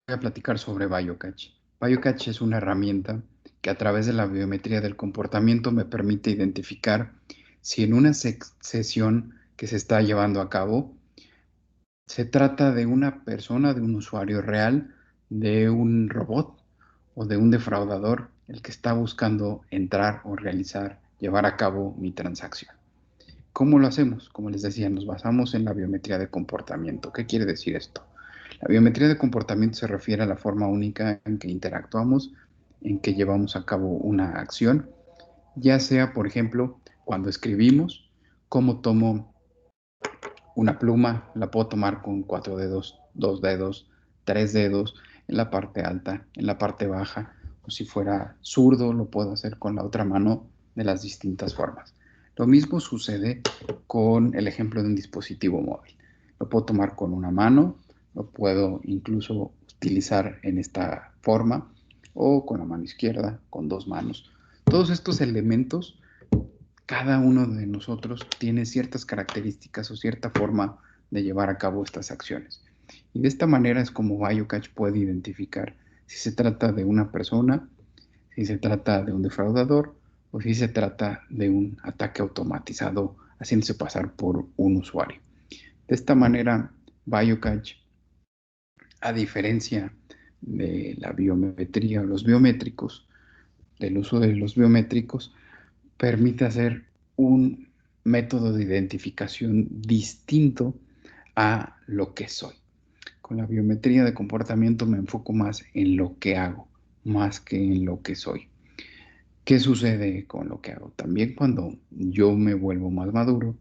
Voy a platicar sobre BioCatch. BioCatch es una herramienta que a través de la biometría del comportamiento me permite identificar si en una sesión que se está llevando a cabo se trata de una persona, de un usuario real, de un robot o de un defraudador el que está buscando entrar o realizar, llevar a cabo mi transacción. ¿Cómo lo hacemos? Como les decía, nos basamos en la biometría de comportamiento. ¿Qué quiere decir esto? La biometría de comportamiento se refiere a la forma única en que interactuamos, en que llevamos a cabo una acción, ya sea, por ejemplo, cuando escribimos, cómo tomo una pluma, la puedo tomar con 4 dedos, 2 dedos, 3 dedos, en la parte alta, en la parte baja, o si fuera zurdo, lo puedo hacer con la otra mano de las distintas formas. Lo mismo sucede con el ejemplo de un dispositivo móvil. Lo puedo tomar con una mano, lo puedo incluso utilizar en esta forma, o con la mano izquierda, con dos manos. Todos estos elementos, cada uno de nosotros tiene ciertas características o cierta forma de llevar a cabo estas acciones. Y de esta manera es como BioCatch puede identificar si se trata de una persona, si se trata de un defraudador o si se trata de un ataque automatizado haciéndose pasar por un usuario. De esta manera, BioCatch, a diferencia de la biometría o los biométricos, del uso de los biométricos, permite hacer un método de identificación distinto a lo que soy. Con la biometría de comportamiento me enfoco más en lo que hago, más que en lo que soy. ¿Qué sucede con lo que hago? También cuando yo me vuelvo más maduro,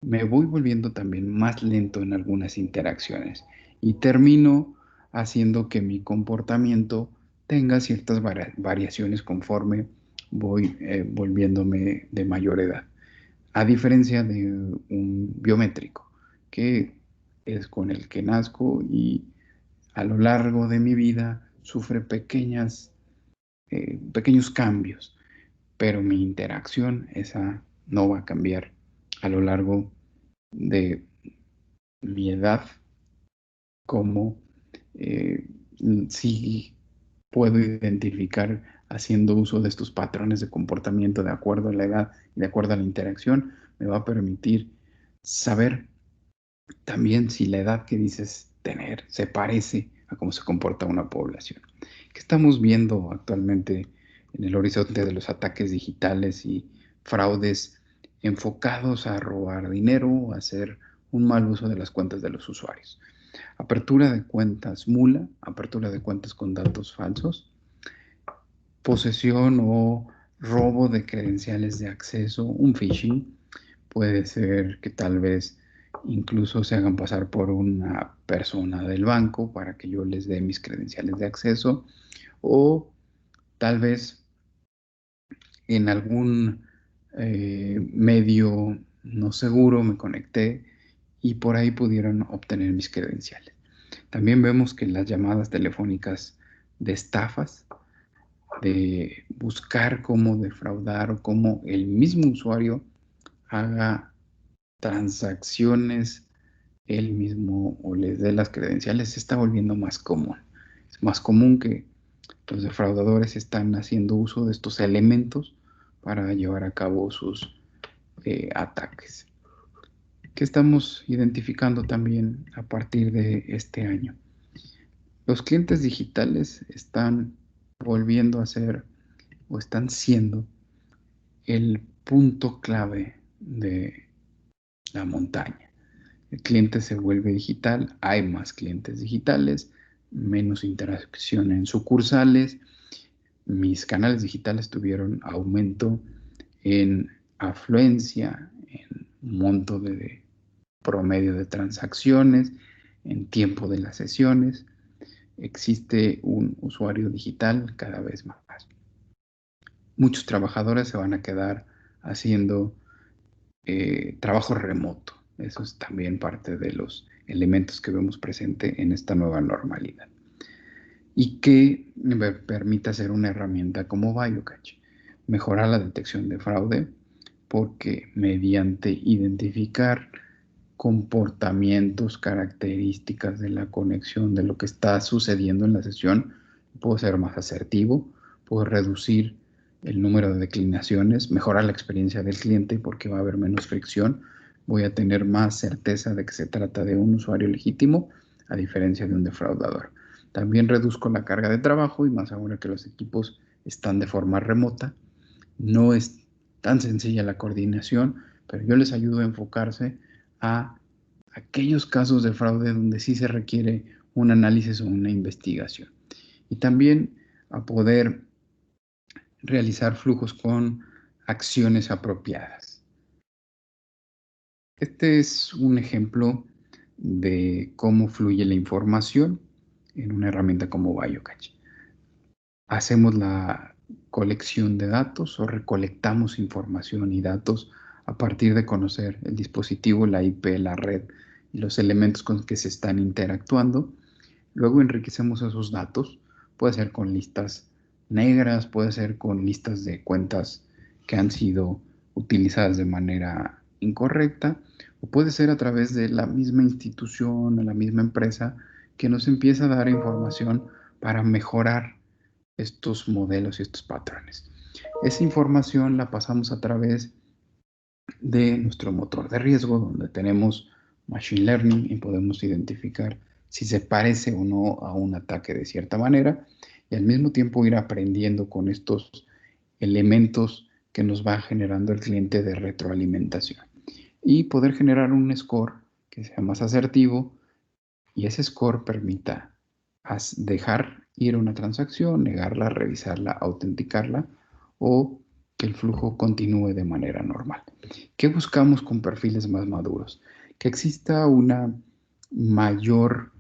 me voy volviendo también más lento en algunas interacciones y termino haciendo que mi comportamiento tenga ciertas variaciones conforme voy volviéndome de mayor edad. A diferencia de un biométrico, que es con el que nazco y a lo largo de mi vida sufre pequeños cambios, pero mi interacción, esa no va a cambiar a lo largo de mi edad, como eh, sí puedo identificar haciendo uso de estos patrones de comportamiento de acuerdo a la edad y de acuerdo a la interacción, me va a permitir saber también si la edad que dices tener se parece a cómo se comporta una población. ¿Qué estamos viendo actualmente en el horizonte de los ataques digitales y fraudes enfocados a robar dinero o a hacer un mal uso de las cuentas de los usuarios? Apertura de cuentas mula, apertura de cuentas con datos falsos, posesión o robo de credenciales de acceso, un phishing. Puede ser que tal vez incluso se hagan pasar por una persona del banco para que yo les dé mis credenciales de acceso, o tal vez en algún medio no seguro me conecté y por ahí pudieron obtener mis credenciales. También vemos que las llamadas telefónicas de estafas, de buscar cómo defraudar o cómo el mismo usuario haga transacciones él mismo o les dé las credenciales, se está volviendo más común. Es más común que los defraudadores están haciendo uso de estos elementos para llevar a cabo sus ataques. ¿Qué estamos identificando también a partir de este año? Los clientes digitales están volviendo a ser o están siendo el punto clave de la montaña. El cliente se vuelve digital, hay más clientes digitales, menos interacción en sucursales. Mis canales digitales tuvieron aumento en afluencia, en monto de promedio de transacciones, en tiempo de las sesiones. Existe un usuario digital cada vez más. Muchos trabajadores se van a quedar haciendo trabajo remoto. Eso es también parte de los elementos que vemos presente en esta nueva normalidad. Y que me permite ser una herramienta como BioCatch. Mejorar la detección de fraude porque mediante identificar comportamientos, características de la conexión, de lo que está sucediendo en la sesión. Puedo ser más asertivo, puedo reducir el número de declinaciones, mejorar la experiencia del cliente porque va a haber menos fricción, voy a tener más certeza de que se trata de un usuario legítimo, a diferencia de un defraudador. También reduzco la carga de trabajo y más ahora que los equipos están de forma remota. No es tan sencilla la coordinación, pero yo les ayudo a enfocarse a aquellos casos de fraude donde sí se requiere un análisis o una investigación. Y también a poder realizar flujos con acciones apropiadas. Este es un ejemplo de cómo fluye la información en una herramienta como BioCatch. Hacemos la colección de datos o recolectamos información y datos a partir de conocer el dispositivo, la IP, la red y los elementos con los que se están interactuando. Luego enriquecemos esos datos. Puede ser con listas negras, puede ser con listas de cuentas que han sido utilizadas de manera incorrecta, o puede ser a través de la misma institución o la misma empresa que nos empieza a dar información para mejorar estos modelos y estos patrones. Esa información la pasamos a través de nuestro motor de riesgo, donde tenemos Machine Learning y podemos identificar si se parece o no a un ataque de cierta manera y al mismo tiempo ir aprendiendo con estos elementos que nos va generando el cliente de retroalimentación y poder generar un score que sea más asertivo y ese score permita dejar ir una transacción, negarla, revisarla, autenticarla o que el flujo continúe de manera normal. ¿Qué buscamos con perfiles más maduros? Que exista una mayor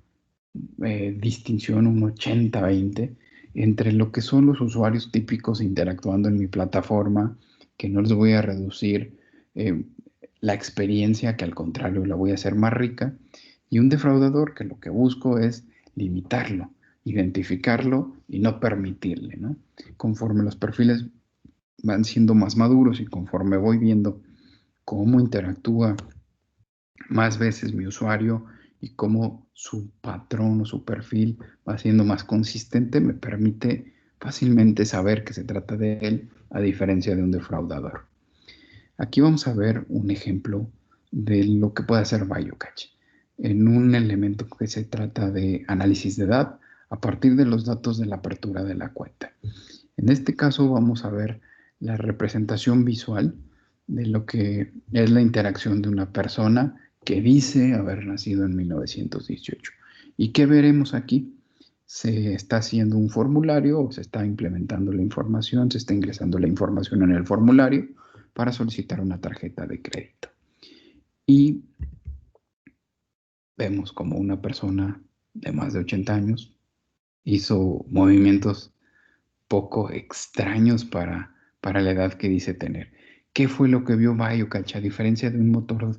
distinción, un 80-20, entre lo que son los usuarios típicos interactuando en mi plataforma, que no les voy a reducir eh, la experiencia, que al contrario la voy a hacer más rica, y un defraudador que lo que busco es limitarlo, identificarlo y no permitirle, ¿no? Conforme los perfiles van siendo más maduros y conforme voy viendo cómo interactúa más veces mi usuario y cómo su patrón o su perfil va siendo más consistente, me permite fácilmente saber que se trata de él, a diferencia de un defraudador. Aquí vamos a ver un ejemplo de lo que puede hacer BioCatch en un elemento que se trata de análisis de edad a partir de los datos de la apertura de la cuenta. En este caso vamos a ver la representación visual de lo que es la interacción de una persona que dice haber nacido en 1918. ¿Y qué veremos aquí? Se está haciendo un formulario o se está implementando la información, se está ingresando la información en el formulario para solicitar una tarjeta de crédito. Y vemos como una persona de más de 80 años hizo movimientos poco extraños para la edad que dice tener. ¿Qué fue lo que vio BioCatch? A diferencia de un motor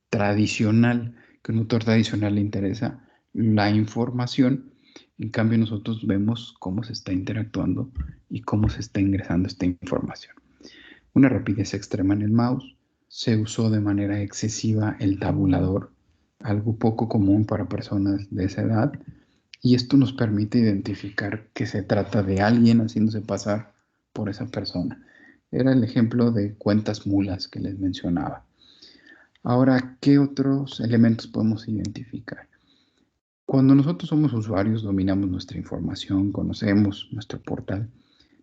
tradicional, que un motor tradicional le interesa la información, en cambio nosotros vemos cómo se está interactuando y cómo se está ingresando esta información. Una rapidez extrema en el mouse, se usó de manera excesiva el tabulador, algo poco común para personas de esa edad, y esto nos permite identificar que se trata de alguien haciéndose pasar por esa persona. Era el ejemplo de cuentas mulas que les mencionaba. Ahora, ¿qué otros elementos podemos identificar? Cuando nosotros somos usuarios, dominamos nuestra información, conocemos nuestro portal,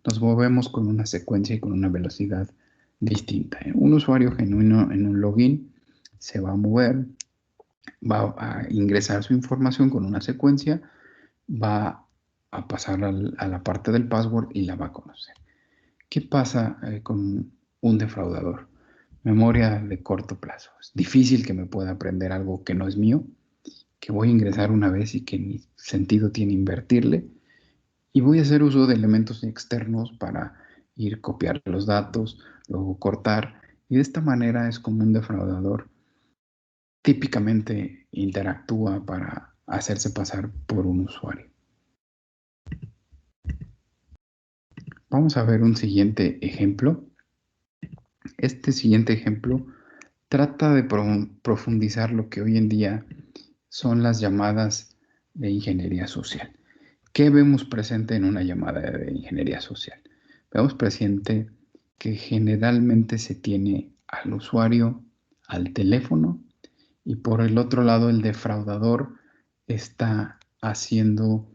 nos movemos con una secuencia y con una velocidad distinta. Un usuario genuino en un login se va a mover, va a ingresar su información con una secuencia, va a pasar a la parte del password y la va a conocer. ¿Qué pasa con un defraudador? Memoria de corto plazo. Es difícil que me pueda aprender algo que no es mío, que voy a ingresar una vez y que ni sentido tiene invertirle. Y voy a hacer uso de elementos externos para ir copiar los datos, luego cortar. Y de esta manera es como un defraudador típicamente interactúa para hacerse pasar por un usuario. Vamos a ver un siguiente ejemplo. Este siguiente ejemplo trata de profundizar lo que hoy en día son las llamadas de ingeniería social. ¿Qué vemos presente en una llamada de ingeniería social? Vemos presente que generalmente se tiene al usuario al teléfono y por el otro lado el defraudador está haciendo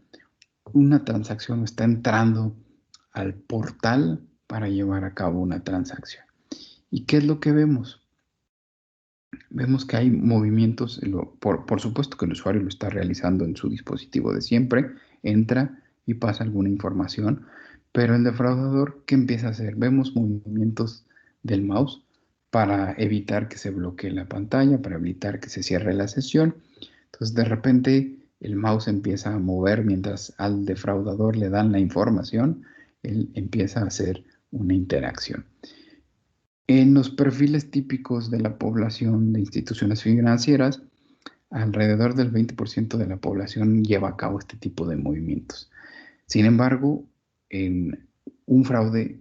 una transacción, está entrando al portal para llevar a cabo una transacción. ¿Y qué es lo que vemos? Vemos que hay movimientos, por supuesto que el usuario lo está realizando en su dispositivo de siempre, entra y pasa alguna información, pero el defraudador, ¿qué empieza a hacer? Vemos movimientos del mouse para evitar que se bloquee la pantalla, para evitar que se cierre la sesión. Entonces, de repente, el mouse empieza a mover mientras al defraudador le dan la información, él empieza a hacer una interacción. En los perfiles típicos de la población de instituciones financieras, alrededor del 20% de la población lleva a cabo este tipo de movimientos. Sin embargo, en un fraude,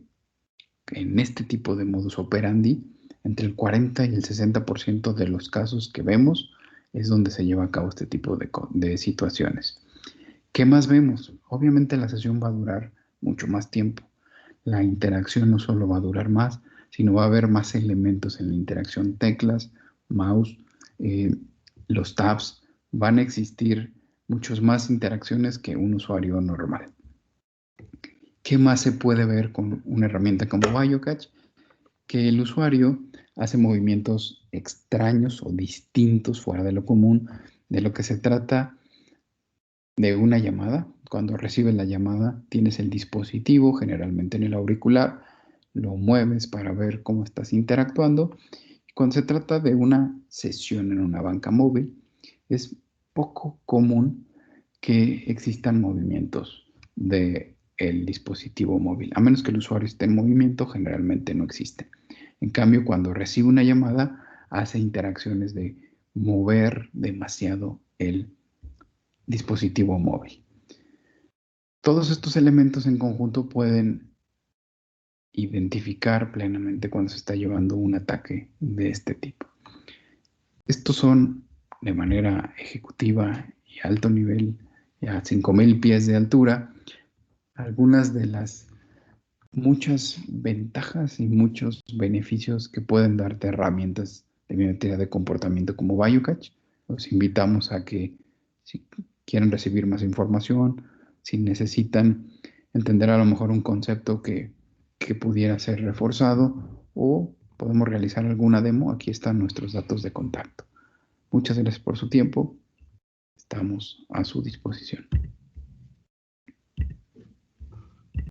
en este tipo de modus operandi, entre el 40 y el 60% de los casos que vemos es donde se lleva a cabo este tipo de situaciones. ¿Qué más vemos? Obviamente la sesión va a durar mucho más tiempo. La interacción no solo va a durar más, sino va a haber más elementos en la interacción, teclas, mouse, eh, los tabs, van a existir muchas más interacciones que un usuario normal. ¿Qué más se puede ver con una herramienta como BioCatch? Que el usuario hace movimientos extraños o distintos fuera de lo común. De lo que se trata de una llamada. Cuando recibes la llamada, tienes el dispositivo, generalmente en el auricular, lo mueves para ver cómo estás interactuando. Cuando se trata de una sesión en una banca móvil, es poco común que existan movimientos del dispositivo móvil. A menos que el usuario esté en movimiento, generalmente no existen. En cambio, cuando recibe una llamada, hace interacciones de mover demasiado el dispositivo móvil. Todos estos elementos en conjunto pueden identificar plenamente cuando se está llevando un ataque de este tipo. Estos son de manera ejecutiva y alto nivel, a 5,000 pies de altura, algunas de las muchas ventajas y muchos beneficios que pueden darte herramientas de biometría de comportamiento como BioCatch. Los invitamos a que si quieren recibir más información, si necesitan entender a lo mejor un concepto que pudiera ser reforzado o podemos realizar alguna demo, aquí están nuestros datos de contacto. Muchas gracias por su tiempo. Estamos a su disposición.